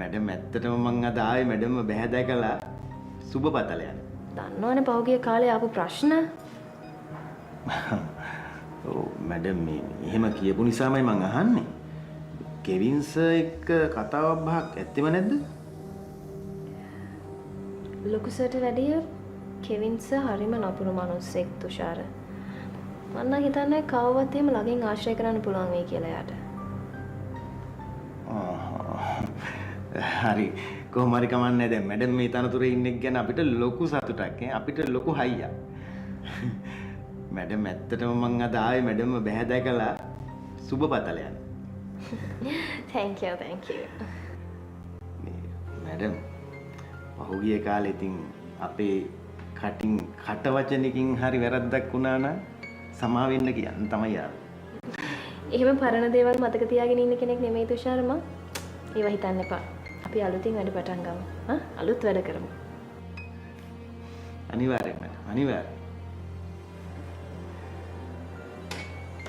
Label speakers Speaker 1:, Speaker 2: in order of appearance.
Speaker 1: Madam ඇත්තටම මං අද ආවේ මැඩම්ව බැහැ දැකලා සුබ පතල යන්න.
Speaker 2: දන්නවනේ පහුගිය කාලේ ආපු ප්‍රශ්න.
Speaker 1: ඔව් මැඩම් මේ එහෙම කියපු නිසාමයි මං අහන්නේ. කෙවින් සර් එක්ක කතාවක් බහක් ඇත්තෙම නැද්ද?
Speaker 2: ලොකු සර්ට වැඩිය කෙවින් සර් හරිම නපුරු මිනිස්සෙක් තුෂාර. මම නම් හිතන්නේ කවවත් එහෙම ළඟින් ආශ්‍රය කරන්න පුළුවන් වෙයි කියලා යාට.
Speaker 1: හරි කොහොම හරි කමන්නේ දැන් මැඩම් මේ තනතුරේ ඉන්නෙක් ගැන අපිට ලොකු සතුටක් අපිට ලොකු හයියක්. මැඩම් ඇත්තටම මං අද ආවේ මැඩම්ව බැහැ දැකලා සුබ පතල යන්න.
Speaker 2: thank you.
Speaker 1: මැඩම් පහුගිය කාලේ ඉතින් අපේ කටින් කට වචනකින් හරි වැරද්දක් වුණා නම් සමා වෙන්න කියන්න තමයි ආවේ.
Speaker 2: එහෙම පරණ දේවල් මතක තියාගෙන ඉන්න කෙනෙක් නෙමෙයි තුෂාර මම. ඒවා හිතන්න එපා. අපි අලුතින් වැඩ පටන් ගමු. අලුත් වැඩ කරමු.
Speaker 1: අනිවාර්යයෙන්ම අනිවාර්යයෙන්.